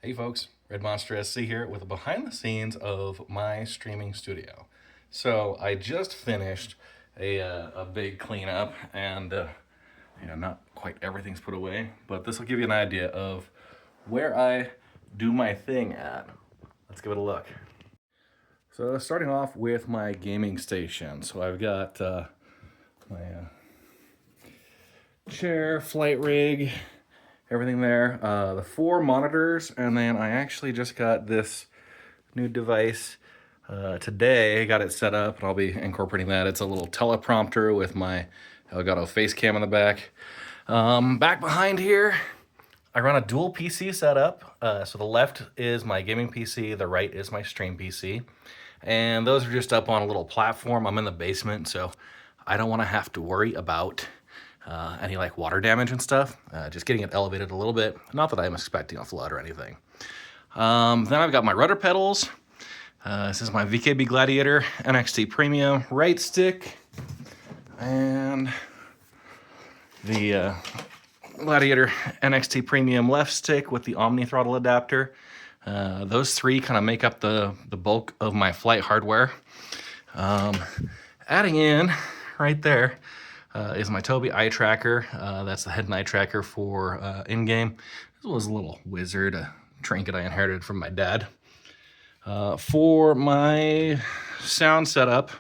Hey folks, Red Monster SC here with a behind the scenes of my streaming studio. So I just finished a big cleanup and not quite everything's put away, but this will give you an idea of where I do my thing at. Let's give it a look. So starting off with my gaming station. So I've got my chair, flight rig, everything there. The 4 monitors, and then I actually just got this new device today. Got it set up, and I'll be incorporating that. It's a little teleprompter with my Elgato face cam in the back. Back behind here, I run a dual PC setup. So the left is my gaming PC, the right is my stream PC. And those are just up on a little platform. I'm in the basement, so I don't want to have to worry about any like water damage and stuff. Just getting it elevated a little bit. Not that I'm expecting a flood or anything. Then I've got my rudder pedals. This is my VKB Gladiator NXT Premium right stick. And the Gladiator NXT Premium left stick with the Omni throttle adapter. Those 3 kind of make up the bulk of my flight hardware. Adding in right there is my Tobii eye tracker. That's the head and eye tracker for in-game. This was a little wizard, a trinket I inherited from my dad. For my sound setup,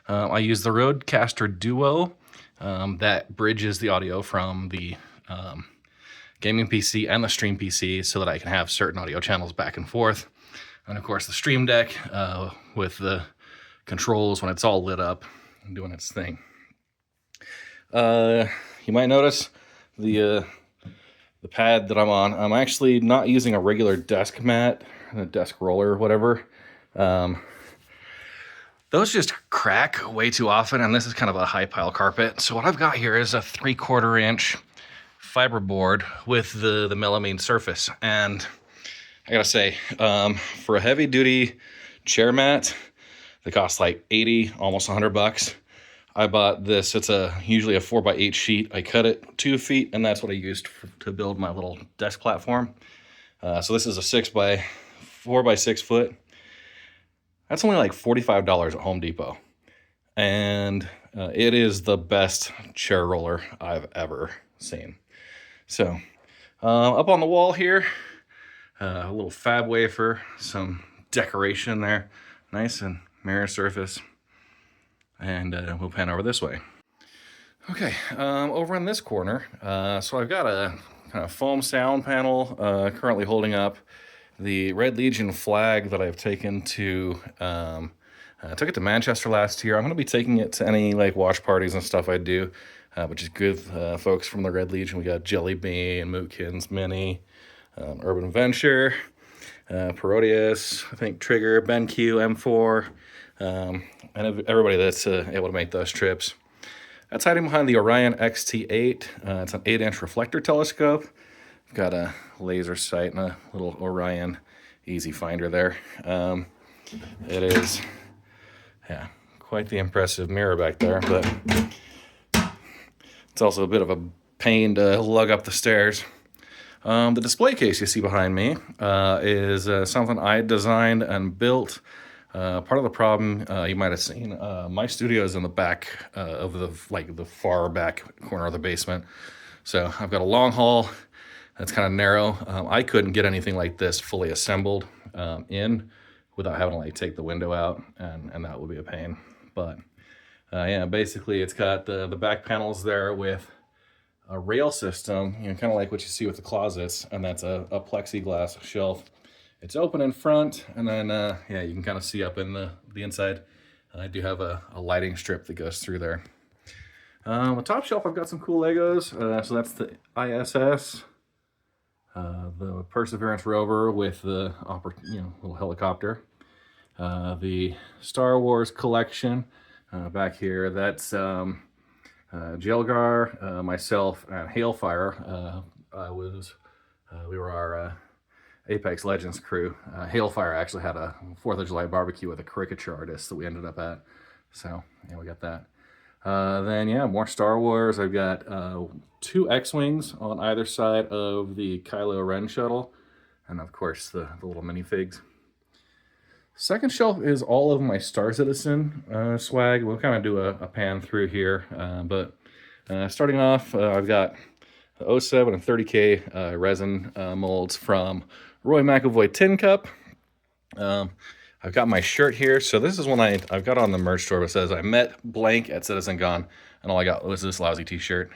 I use the Rodecaster Duo that bridges the audio from the gaming PC and the stream PC so that I can have certain audio channels back and forth. And of course the Stream Deck with the controls when it's all lit up and doing its thing. You might notice the pad that I'm on. I'm actually not using a regular desk mat, a desk roller or whatever. Those just crack way too often, and this is kind of a high pile carpet. So what I've got here is a 3/4 inch fiberboard with the melamine surface. And I gotta say, for a heavy duty chair mat that costs like 80, almost $100, I bought this. It's usually a 4x8 sheet. I cut it 2 feet, and that's what I used to build my little desk platform. So this is a 4x6 foot. That's only like $45 at Home Depot. And it is the best chair roller I've ever seen. So up on the wall here, a little fab wafer, some decoration there. Nice and mirror surface. And we'll pan over this way. Okay, over in this corner, so I've got a kind of foam sound panel currently holding up the Red Legion flag that I've taken to, I took it to Manchester last year. I'm going to be taking it to any like watch parties and stuff I do, which is good folks from the Red Legion. We got Jelly Bean, Mootkins, Mini, Urban Venture, Parodius, I think Trigger, BenQ, M4, and everybody that's able to make those trips. That's hiding behind the Orion XT8. It's an 8-inch reflector telescope. I've got a laser sight and a little Orion easy finder there. It is, yeah, quite the impressive mirror back there, but it's also a bit of a pain to lug up the stairs. The display case you see behind me is something I designed and built. Part of the problem you might have seen, my studio is in the back of the far back corner of the basement. So I've got a long hall that's kind of narrow. I couldn't get anything like this fully assembled in without having to like take the window out, and that would be a pain. But yeah, basically it's got the back panels there with a rail system, kind of like what you see with the closets, and that's a plexiglass shelf. It's open in front, and then yeah, you can kind of see up in the inside. I do have a lighting strip that goes through there. The top shelf, I've got some cool Legos. So that's the ISS, the Perseverance rover with the little helicopter. The Star Wars collection back here. That's Jelgar, myself, and Hailfire. We were our Apex Legends crew. Hailfire actually had a 4th of July barbecue with a caricature artist that we ended up at. So, yeah, we got that. Then, yeah, more Star Wars. I've got 2 X-Wings on either side of the Kylo Ren shuttle. And of course, the little minifigs. Second shelf is all of my Star Citizen swag. We'll kind of do a pan through here. But starting off, I've got the 07 and 30K resin molds from Roy McAvoy Tin Cup. I've got my shirt here. So this is one I've got on the merch store. It says, I met blank at CitizenCon, and all I got was this lousy t-shirt.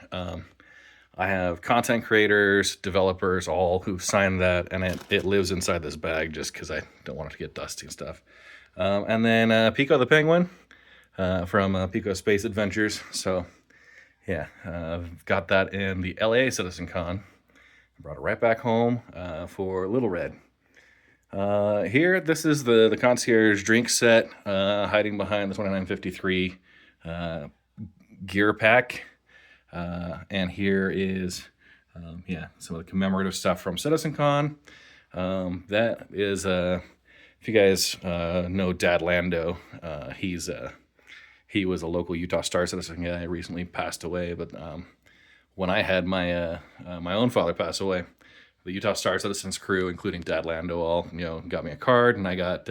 I have content creators, developers, all who signed that, and it lives inside this bag just because I don't want it to get dusty and stuff. And then Pico the Penguin from Pico Space Adventures. So yeah, I've got that in the LA CitizenCon. I brought it right back home for Little Red. Here, this is the concierge drink set hiding behind the 2953 gear pack. And here is, some of the commemorative stuff from CitizenCon. That is, if you guys know Dad Lando, he was a local Utah Star Citizen guy, recently passed away. But when I had my my own father pass away, the Utah Star Citizens crew, including Dad Lando, all got me a card, and I got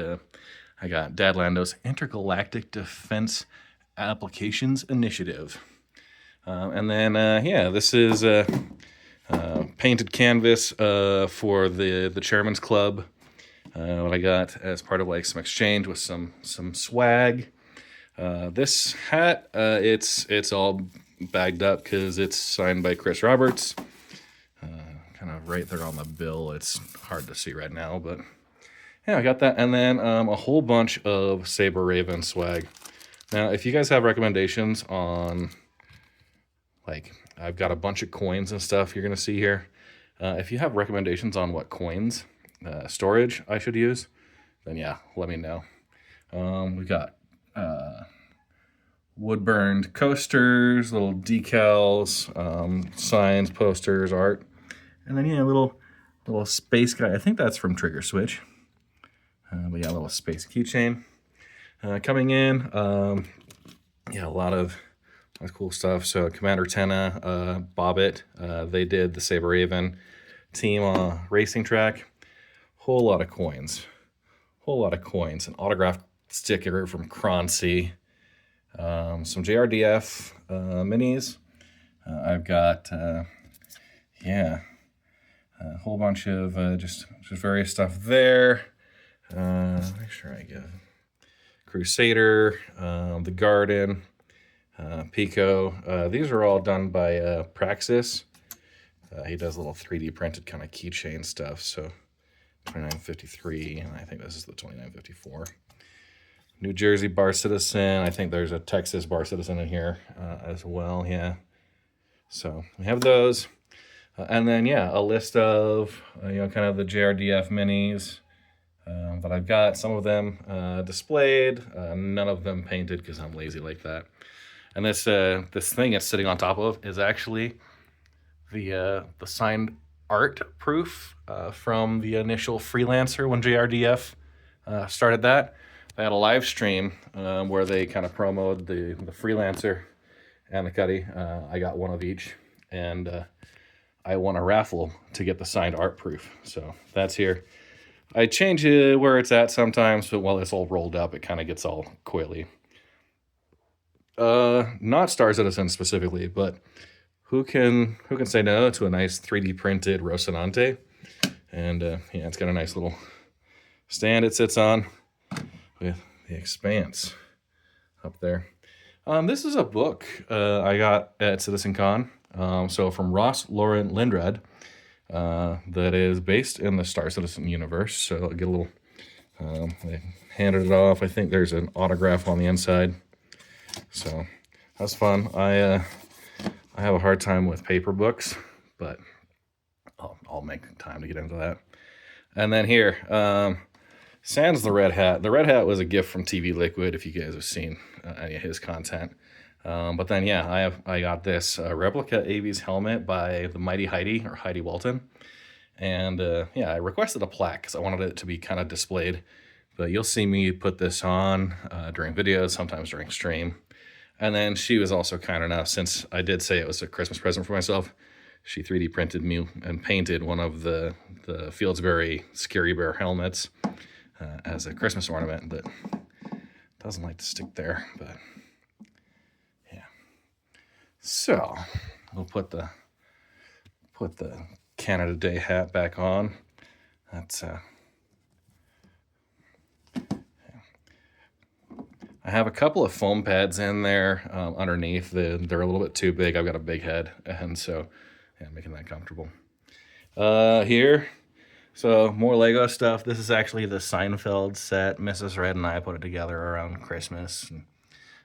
Dad Lando's Intergalactic Defense Applications Initiative. And then, this is painted canvas for the Chairman's Club. What I got as part of like some exchange with some swag. This hat, it's all bagged up because it's signed by Chris Roberts. Kind of right there on the bill. It's hard to see right now, but yeah, I got that. And then a whole bunch of Saber Raven swag. Now, if you guys have recommendations on, like, I've got a bunch of coins and stuff you're going to see here. If you have recommendations on what coins, storage I should use, then yeah, let me know. We got wood-burned coasters, little decals, signs, posters, art. And then, yeah, a little space guy. I think that's from Trigger Switch. But yeah, a little space keychain. Coming in, a lot of cool stuff. So Commander Tenna, Bobbit, they did the Saber Raven team racing track. Whole lot of coins. An autographed sticker from Croncy. Some JRDF minis. I've got, a whole bunch of just various stuff there. Make sure I get Crusader, the Garden, Pico. These are all done by Praxis. He does little 3D printed kind of keychain stuff. So 2953, and I think this is the 2954. New Jersey Bar Citizen. I think there's a Texas Bar Citizen in here as well. Yeah. So we have those. And then, a list of, kind of the JRDF minis that I've got. Some of them displayed, none of them painted because I'm lazy like that. And this thing it's sitting on top of is actually the signed art proof from the initial Freelancer when JRDF started that. They had a live stream where they kind of promoted the Freelancer and the Cuddy. I got one of each, and I won a raffle to get the signed art proof. So that's here. I change it where it's at sometimes, but while it's all rolled up, it kind of gets all coily. Not Star Citizen specifically, but who can say no to a nice 3D printed Rocinante? And it's got a nice little stand it sits on with the Expanse up there. This is a book I got at CitizenCon. So from Ross Lauren Lindrad, that is based in the Star Citizen universe. So I'll get a little, they handed it off. I think there's an autograph on the inside. So that's fun. I have a hard time with paper books, but I'll make time to get into that. And then here, sans the red hat. The red hat was a gift from TV Liquid, if you guys have seen any of his content. But then, I got this replica Avi's helmet by the Mighty Heidi, or Heidi Walton. And, I requested a plaque because I wanted it to be kind of displayed. But you'll see me put this on during videos, sometimes during stream. And then she was also kind enough, since I did say it was a Christmas present for myself, She 3D printed me and painted one of the Fieldsbury Scary Bear helmets as a Christmas ornament that doesn't like to stick there, but yeah. So we'll put the Canada Day hat back on. That's I have a couple of foam pads in there underneath. They're a little bit too big. I've got a big head, and so yeah, making that comfortable. Here, so more Lego stuff. This is actually the Seinfeld set. Mrs. Red and I put it together around Christmas. And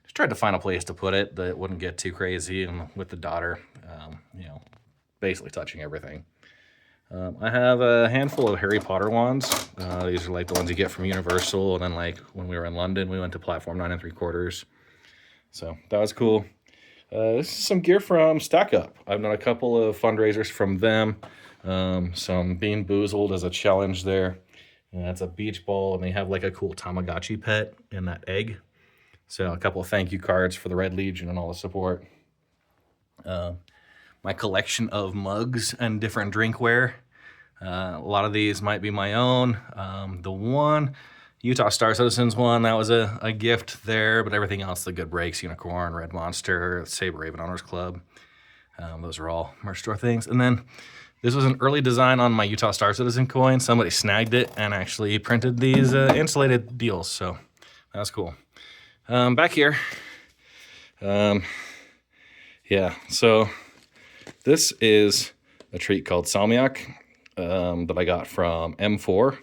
just tried to find a place to put it that wouldn't get too crazy, and with the daughter, you know, basically touching everything. I have a handful of Harry Potter wands. These are like the ones you get from Universal, and then like when we were in London, we went to Platform 9 3/4. So that was cool. This is some gear from Stack Up. I've done a couple of fundraisers from them. Some Bean Boozled as a challenge there. That's a beach ball, and they have like a cool Tamagotchi pet in that egg. So a couple of thank you cards for the Red Legion and all the support. My collection of mugs and different drinkware. A lot of these might be my own. The one, Utah Star Citizens one, that was a gift there, but everything else, the Good Breaks, Unicorn, Red Monster, Saber Raven Owners Club, those are all merch store things. And then this was an early design on my Utah Star Citizen coin. Somebody snagged it and actually printed these insulated deals, so that was cool. Back here, yeah, so this is a treat called salmiak that I got from M4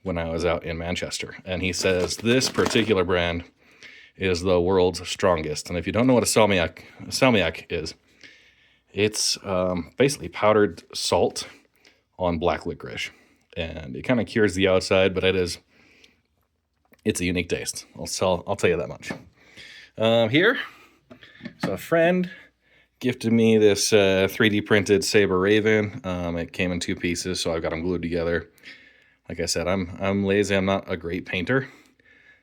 when I was out in Manchester. And he says this particular brand is the world's strongest. And if you don't know what a salmiak is, it's basically powdered salt on black licorice. And it kind of cures the outside, but it's a unique taste. I'll tell you that much. Here, so a friend gifted me this 3D printed Saber Raven. It came in 2 pieces, so I've got them glued together. Like I said, I'm lazy. I'm not a great painter,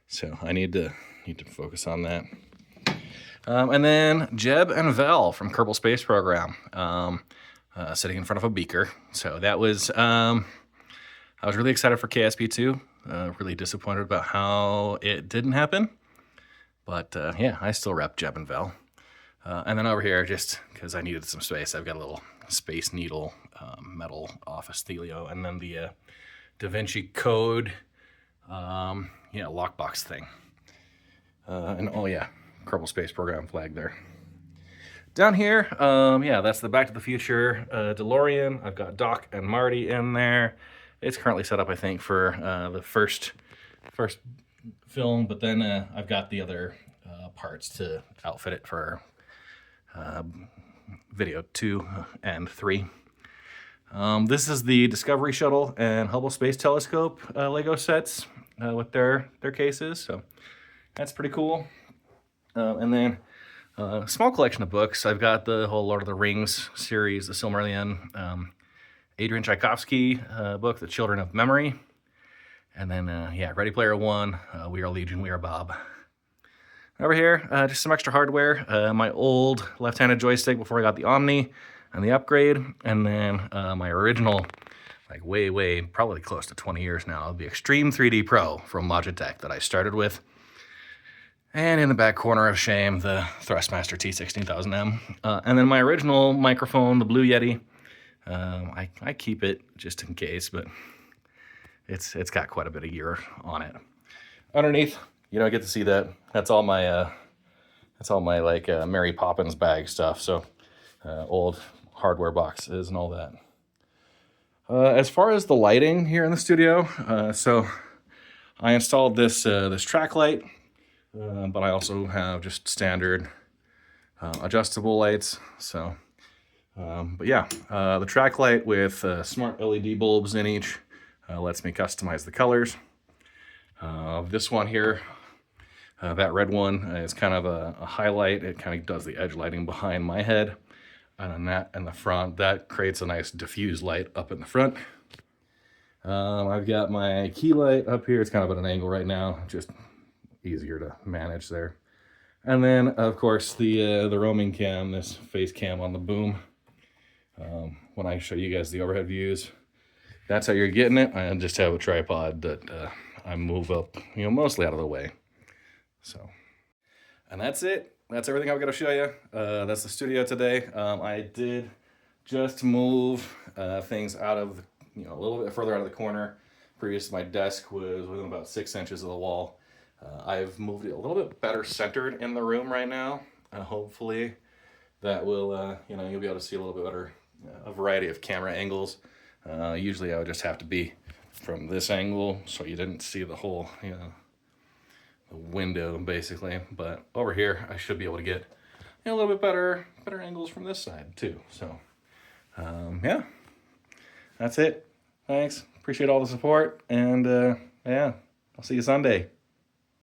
so I need to focus on that. And then Jeb and Vel from Kerbal Space Program, sitting in front of a beaker. So that was I was really excited for KSP2. Really disappointed about how it didn't happen, but yeah, I still rep Jeb and Vel. And then over here, just because I needed some space, I've got a little Space Needle metal office Thelio, and then the Da Vinci Code, lockbox thing. And oh yeah, Kerbal Space Program flag there. Down here, yeah, that's the Back to the Future DeLorean. I've got Doc and Marty in there. It's currently set up, I think, for the first film, but then I've got the other parts to outfit it for video 2 and 3. This is the Discovery Shuttle and Hubble Space Telescope Lego sets with their cases, so that's pretty cool. And then a small collection of books. I've got the whole Lord of the Rings series, the Silmarillion, Adrian Tchaikovsky book, The Children of Memory, and then yeah, Ready Player One, We Are Legion, We Are Bob. Over here, just some extra hardware. My old left-handed joystick before I got the Omni and the upgrade, and then my original, like way, probably close to 20 years now, the Extreme 3D Pro from Logitech that I started with. And in the back corner of shame, the Thrustmaster T16000M. And then my original microphone, the Blue Yeti. I keep it just in case, but it's got quite a bit of gear on it. Underneath, you don't get to see that. That's all my like Mary Poppins bag stuff. So old hardware boxes and all that. As far as the lighting here in the studio, so I installed this track light, but I also have just standard adjustable lights. So, but yeah, the track light with smart LED bulbs in each lets me customize the colors. This one here, that red one is kind of a highlight. It kind of does the edge lighting behind my head. And then that in the front, that creates a nice diffuse light up in the front. I've got my key light up here. It's kind of at an angle right now, just easier to manage there. And then, of course, the roaming cam, this face cam on the boom. When I show you guys the overhead views, that's how you're getting it. I just have a tripod that I move up, mostly out of the way. So, and that's it. That's everything I've got to show you. That's the studio today. I did just move things out of, a little bit further out of the corner. Previous, my desk was within about 6 inches of the wall. I've moved it a little bit better centered in the room right now. Hopefully that will, you'll be able to see a little bit better, a variety of camera angles. Usually I would just have to be from this angle so you didn't see the whole, the window basically. But over here I should be able to get a little bit better angles from this side too. So yeah, that's it. Thanks. Appreciate all the support, and yeah, I'll see you Sunday.